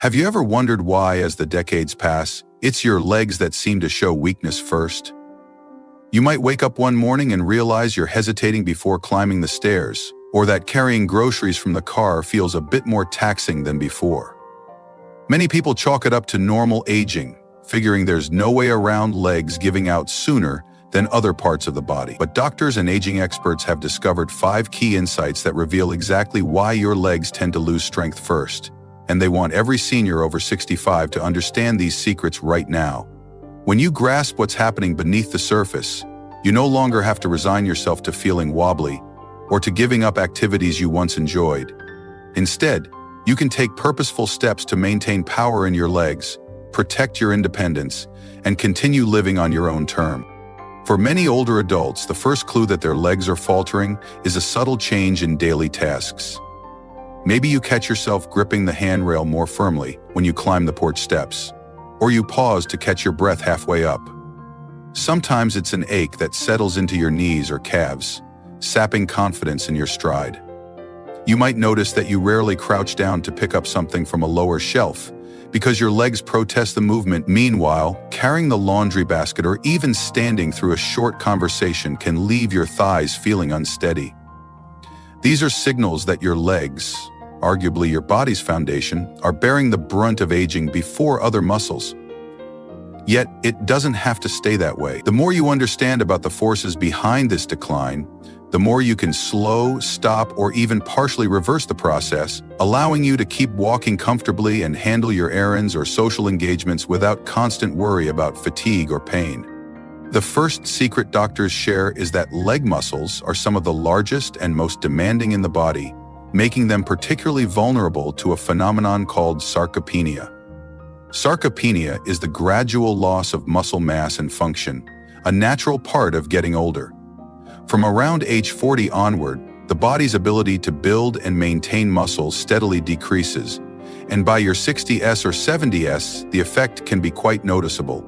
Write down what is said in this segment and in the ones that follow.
Have you ever wondered why, as the decades pass, it's your legs that seem to show weakness first? You might wake up one morning and realize you're hesitating before climbing the stairs, or that carrying groceries from the car feels a bit more taxing than before. Many people chalk it up to normal aging, figuring there's no way around legs giving out sooner than other parts of the body. But doctors and aging experts have discovered 5 key insights that reveal exactly why your legs tend to lose strength first. And they want every senior over 65 to understand these secrets right now. When you grasp what's happening beneath the surface, you no longer have to resign yourself to feeling wobbly or to giving up activities you once enjoyed. Instead, you can take purposeful steps to maintain power in your legs, protect your independence, and continue living on your own terms. For many older adults, the first clue that their legs are faltering is a subtle change in daily tasks. Maybe you catch yourself gripping the handrail more firmly when you climb the porch steps, or you pause to catch your breath halfway up. Sometimes it's an ache that settles into your knees or calves, sapping confidence in your stride. You might notice that you rarely crouch down to pick up something from a lower shelf because your legs protest the movement. Meanwhile, carrying the laundry basket or even standing through a short conversation can leave your thighs feeling unsteady. These are signals that your legs, arguably your body's foundation, are bearing the brunt of aging before other muscles. Yet, it doesn't have to stay that way. The more you understand about the forces behind this decline, the more you can slow, stop, or even partially reverse the process, allowing you to keep walking comfortably and handle your errands or social engagements without constant worry about fatigue or pain. The first secret doctors share is that leg muscles are some of the largest and most demanding in the body, making them particularly vulnerable to a phenomenon called sarcopenia. Sarcopenia is the gradual loss of muscle mass and function, a natural part of getting older. From around age 40 onward, the body's ability to build and maintain muscle steadily decreases, and by your 60s or 70s, the effect can be quite noticeable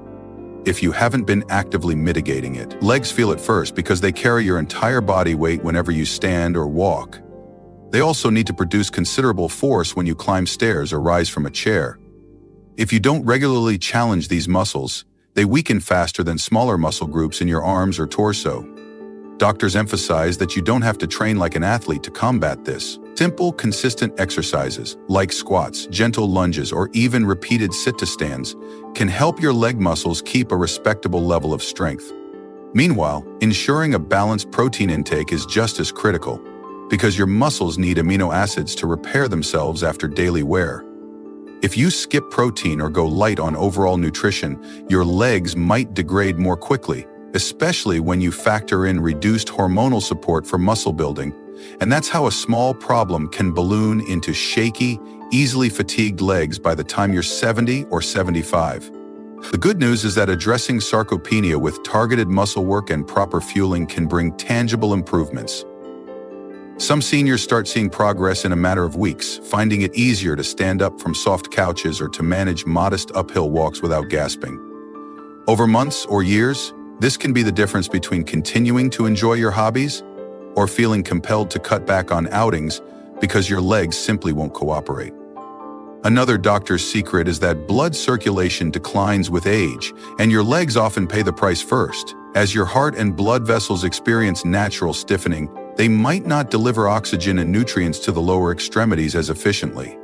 if you haven't been actively mitigating it. Legs feel it first because they carry your entire body weight whenever you stand or walk. They also need to produce considerable force when you climb stairs or rise from a chair. If you don't regularly challenge these muscles, they weaken faster than smaller muscle groups in your arms or torso. Doctors emphasize that you don't have to train like an athlete to combat this. Simple, consistent exercises, like squats, gentle lunges, or even repeated sit-to-stands, can help your leg muscles keep a respectable level of strength. Meanwhile, ensuring a balanced protein intake is just as critical, because your muscles need amino acids to repair themselves after daily wear. If you skip protein or go light on overall nutrition, your legs might degrade more quickly, especially when you factor in reduced hormonal support for muscle building, and that's how a small problem can balloon into shaky, easily fatigued legs by the time you're 70 or 75. The good news is that addressing sarcopenia with targeted muscle work and proper fueling can bring tangible improvements. Some seniors start seeing progress in a matter of weeks, finding it easier to stand up from soft couches or to manage modest uphill walks without gasping. Over months or years, this can be the difference between continuing to enjoy your hobbies or feeling compelled to cut back on outings because your legs simply won't cooperate. Another doctor's secret is that blood circulation declines with age, and your legs often pay the price first. As your heart and blood vessels experience natural stiffening, they might not deliver oxygen and nutrients to the lower extremities as efficiently.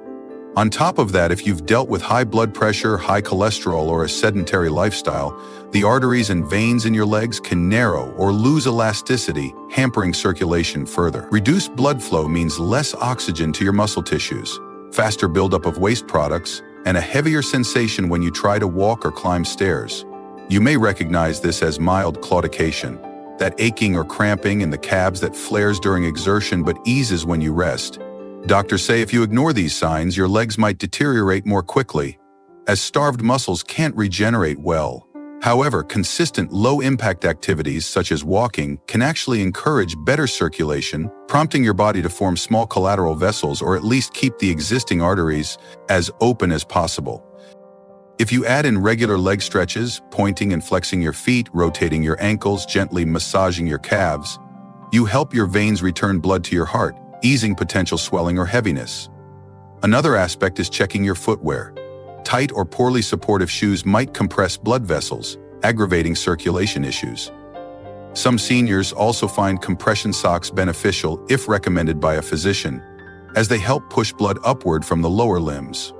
On top of that, if you've dealt with high blood pressure, high cholesterol, or a sedentary lifestyle, the arteries and veins in your legs can narrow or lose elasticity, hampering circulation further. Reduced blood flow means less oxygen to your muscle tissues, faster buildup of waste products, and a heavier sensation when you try to walk or climb stairs. You may recognize this as mild claudication, that aching or cramping in the calves that flares during exertion but eases when you rest. Doctors say if you ignore these signs, your legs might deteriorate more quickly, as starved muscles can't regenerate well. However, consistent low-impact activities such as walking can actually encourage better circulation, prompting your body to form small collateral vessels or at least keep the existing arteries as open as possible. If you add in regular leg stretches, pointing and flexing your feet, rotating your ankles, gently massaging your calves, you help your veins return blood to your heart, easing potential swelling or heaviness. Another aspect is checking your footwear. Tight or poorly supportive shoes might compress blood vessels, aggravating circulation issues. Some seniors also find compression socks beneficial if recommended by a physician, as they help push blood upward from the lower limbs.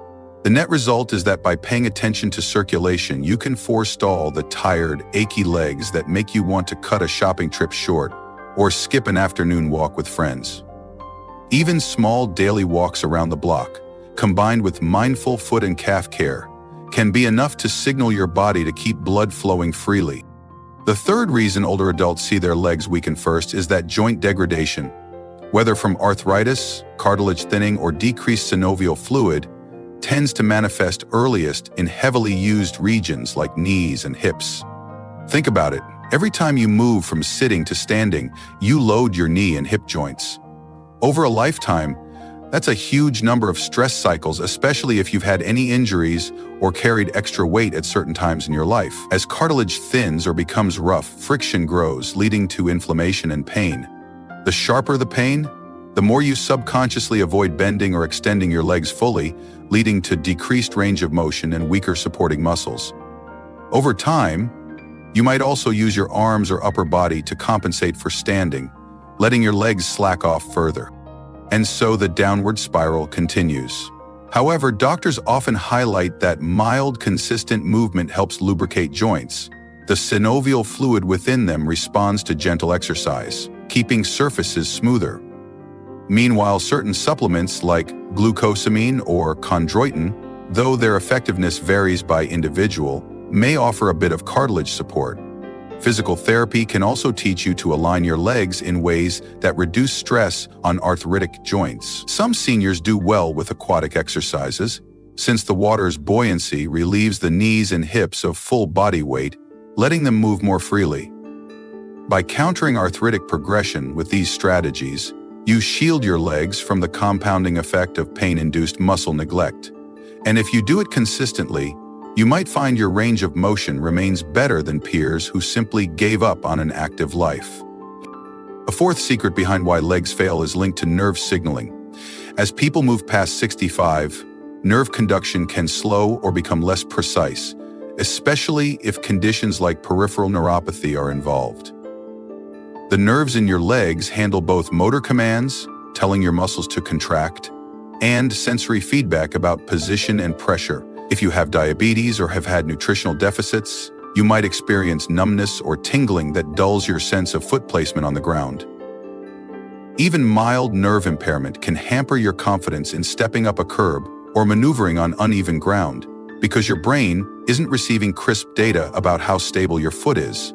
The net result is that by paying attention to circulation, you can forestall the tired, achy legs that make you want to cut a shopping trip short or skip an afternoon walk with friends. Even small daily walks around the block, combined with mindful foot and calf care, can be enough to signal your body to keep blood flowing freely. The third reason older adults see their legs weaken first is that joint degradation. Whether from arthritis, cartilage thinning, or decreased synovial fluid, tends to manifest earliest in heavily used regions like knees and hips. Think about it. Every time you move from sitting to standing, you load your knee and hip joints. Over a lifetime, that's a huge number of stress cycles, especially if you've had any injuries or carried extra weight at certain times in your life. As cartilage thins or becomes rough, friction grows, leading to inflammation and pain. The sharper the pain, the more you subconsciously avoid bending or extending your legs fully, leading to decreased range of motion and weaker supporting muscles. Over time, you might also use your arms or upper body to compensate for standing, letting your legs slack off further. And so the downward spiral continues. However, doctors often highlight that mild, consistent movement helps lubricate joints. The synovial fluid within them responds to gentle exercise, keeping surfaces smoother. Meanwhile, certain supplements like glucosamine or chondroitin, though their effectiveness varies by individual, may offer a bit of cartilage support. Physical therapy can also teach you to align your legs in ways that reduce stress on arthritic joints. Some seniors do well with aquatic exercises, since the water's buoyancy relieves the knees and hips of full body weight, letting them move more freely. By countering arthritic progression with these strategies, you shield your legs from the compounding effect of pain-induced muscle neglect. And if you do it consistently, you might find your range of motion remains better than peers who simply gave up on an active life. A fourth secret behind why legs fail is linked to nerve signaling. As people move past 65, nerve conduction can slow or become less precise, especially if conditions like peripheral neuropathy are involved. The nerves in your legs handle both motor commands, telling your muscles to contract, and sensory feedback about position and pressure. If you have diabetes or have had nutritional deficits, you might experience numbness or tingling that dulls your sense of foot placement on the ground. Even mild nerve impairment can hamper your confidence in stepping up a curb or maneuvering on uneven ground, because your brain isn't receiving crisp data about how stable your foot is.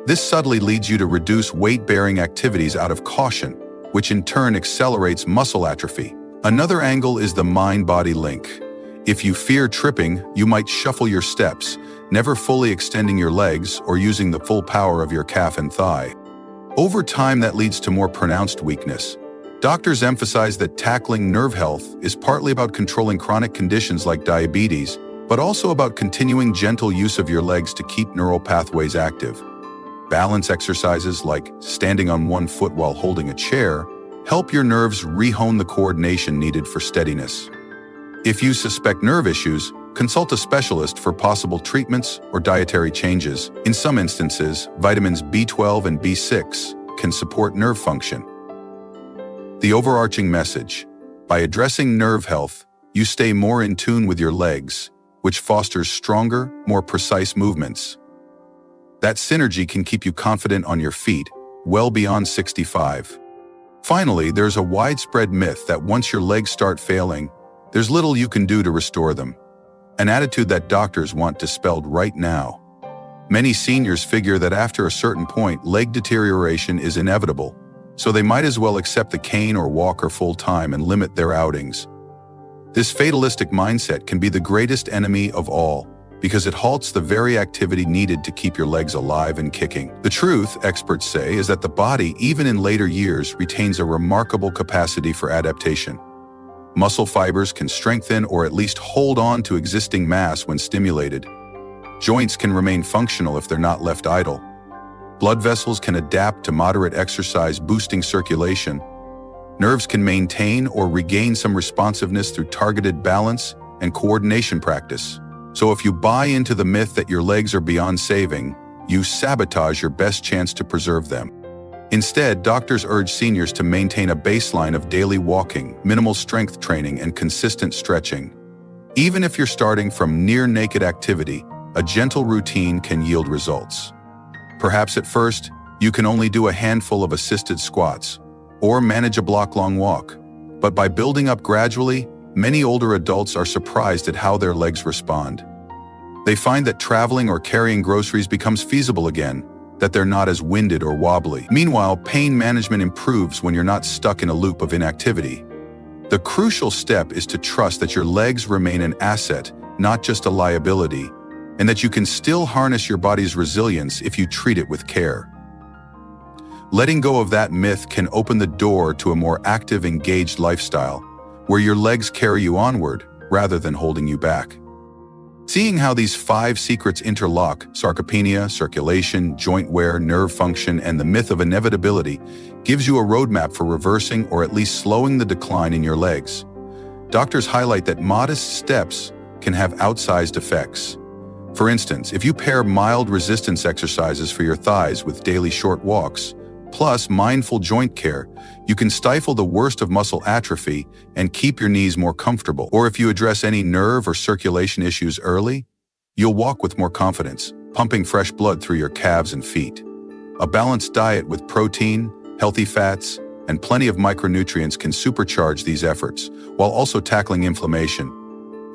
This subtly leads you to reduce weight-bearing activities out of caution, which in turn accelerates muscle atrophy. Another angle is the mind-body link. If you fear tripping, you might shuffle your steps, never fully extending your legs or using the full power of your calf and thigh. Over time, that leads to more pronounced weakness. Doctors emphasize that tackling nerve health is partly about controlling chronic conditions like diabetes, but also about continuing gentle use of your legs to keep neural pathways active. Balance exercises like standing on one foot while holding a chair help your nerves re-hone the coordination needed for steadiness. If you suspect nerve issues, consult a specialist for possible treatments or dietary changes. In some instances, vitamins B12 and B6 can support nerve function. The overarching message: by addressing nerve health, you stay more in tune with your legs, which fosters stronger, more precise movements. That synergy can keep you confident on your feet, well beyond 65. Finally, there's a widespread myth that once your legs start failing, there's little you can do to restore them. An attitude that doctors want dispelled right now. Many seniors figure that after a certain point, leg deterioration is inevitable, so they might as well accept the cane or walker full-time and limit their outings. This fatalistic mindset can be the greatest enemy of all, because it halts the very activity needed to keep your legs alive and kicking. The truth, experts say, is that the body, even in later years, retains a remarkable capacity for adaptation. Muscle fibers can strengthen or at least hold on to existing mass when stimulated. Joints can remain functional if they're not left idle. Blood vessels can adapt to moderate exercise, boosting circulation. Nerves can maintain or regain some responsiveness through targeted balance and coordination practice. So if you buy into the myth that your legs are beyond saving, you sabotage your best chance to preserve them. Instead, doctors urge seniors to maintain a baseline of daily walking, minimal strength training, and consistent stretching. Even if you're starting from near-naked activity, a gentle routine can yield results. Perhaps at first, you can only do a handful of assisted squats or manage a block-long walk. But by building up gradually, many older adults are surprised at how their legs respond. They find that traveling or carrying groceries becomes feasible again, that they're not as winded or wobbly. Meanwhile, pain management improves when you're not stuck in a loop of inactivity. The crucial step is to trust that your legs remain an asset, not just a liability, and that you can still harness your body's resilience if you treat it with care. Letting go of that myth can open the door to a more active, engaged lifestyle, where your legs carry you onward rather than holding you back. Seeing how these 5 secrets interlock, sarcopenia, circulation, joint wear, nerve function, and the myth of inevitability, gives you a roadmap for reversing or at least slowing the decline in your legs. Doctors highlight that modest steps can have outsized effects. For instance, if you pair mild resistance exercises for your thighs with daily short walks, plus mindful joint care, you can stifle the worst of muscle atrophy and keep your knees more comfortable. Or if you address any nerve or circulation issues early, you'll walk with more confidence, pumping fresh blood through your calves and feet. A balanced diet with protein, healthy fats, and plenty of micronutrients can supercharge these efforts, while also tackling inflammation.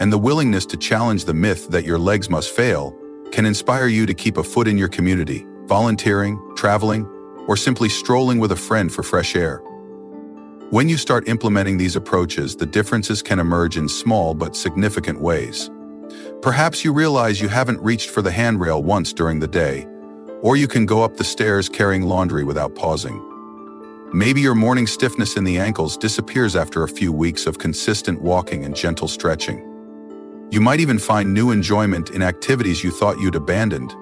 And the willingness to challenge the myth that your legs must fail can inspire you to keep a foot in your community, volunteering, traveling, or simply strolling with a friend for fresh air. When you start implementing these approaches, the differences can emerge in small but significant ways. Perhaps you realize you haven't reached for the handrail once during the day, or you can go up the stairs carrying laundry without pausing. Maybe your morning stiffness in the ankles disappears after a few weeks of consistent walking and gentle stretching. You might even find new enjoyment in activities you thought you'd abandoned,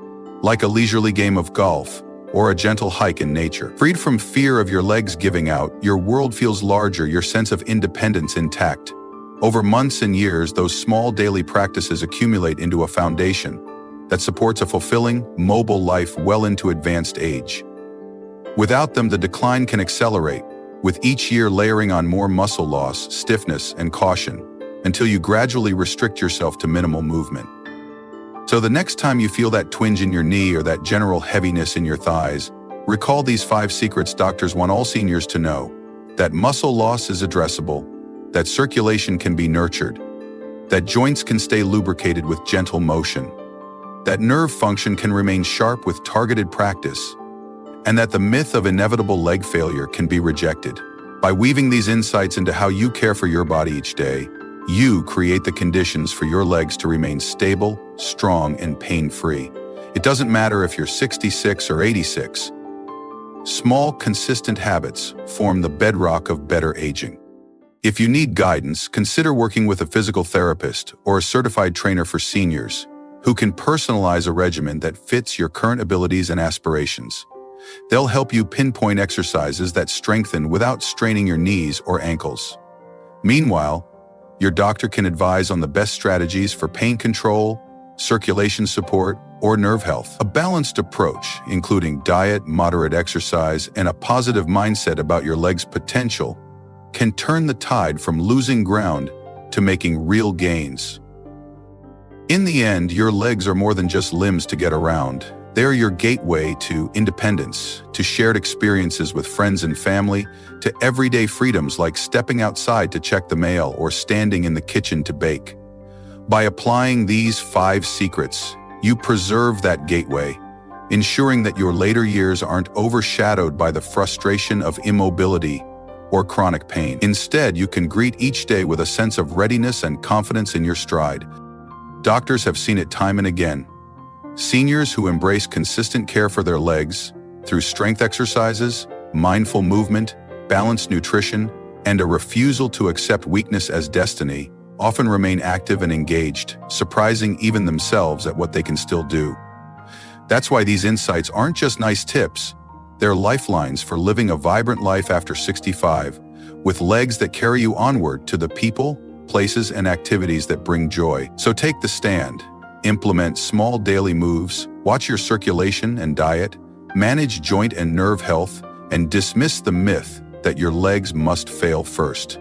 like a leisurely game of golf, or a gentle hike in nature. Freed from fear of your legs giving out, your world feels larger, your sense of independence intact. Over months and years, those small daily practices accumulate into a foundation that supports a fulfilling, mobile life well into advanced age. Without them, the decline can accelerate, with each year layering on more muscle loss, stiffness, and caution, until you gradually restrict yourself to minimal movement. So the next time you feel that twinge in your knee or that general heaviness in your thighs, recall these 5 secrets doctors want all seniors to know: that muscle loss is addressable, that circulation can be nurtured, that joints can stay lubricated with gentle motion, that nerve function can remain sharp with targeted practice, and that the myth of inevitable leg failure can be rejected. By weaving these insights into how you care for your body each day, you create the conditions for your legs to remain stable, strong, and pain-free. It doesn't matter if you're 66 or 86. Small, consistent habits form the bedrock of better aging. If you need guidance, consider working with a physical therapist or a certified trainer for seniors who can personalize a regimen that fits your current abilities and aspirations. They'll help you pinpoint exercises that strengthen without straining your knees or ankles. Meanwhile, your doctor can advise on the best strategies for pain control, circulation support, or nerve health. A balanced approach, including diet, moderate exercise, and a positive mindset about your leg's potential, can turn the tide from losing ground to making real gains. In the end, your legs are more than just limbs to get around. They are your gateway to independence, to shared experiences with friends and family, to everyday freedoms like stepping outside to check the mail or standing in the kitchen to bake. By applying these 5 secrets, you preserve that gateway, ensuring that your later years aren't overshadowed by the frustration of immobility or chronic pain. Instead, you can greet each day with a sense of readiness and confidence in your stride. Doctors have seen it time and again. Seniors who embrace consistent care for their legs through strength exercises, mindful movement, balanced nutrition, and a refusal to accept weakness as destiny often remain active and engaged, surprising even themselves at what they can still do. That's why these insights aren't just nice tips, they're lifelines for living a vibrant life after 65, with legs that carry you onward to the people, places, and activities that bring joy. So take the stand. Implement small daily moves, watch your circulation and diet, manage joint and nerve health, and dismiss the myth that your legs must fail first.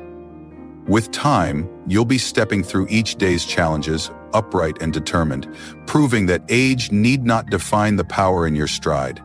With time, you'll be stepping through each day's challenges, upright and determined, proving that age need not define the power in your stride.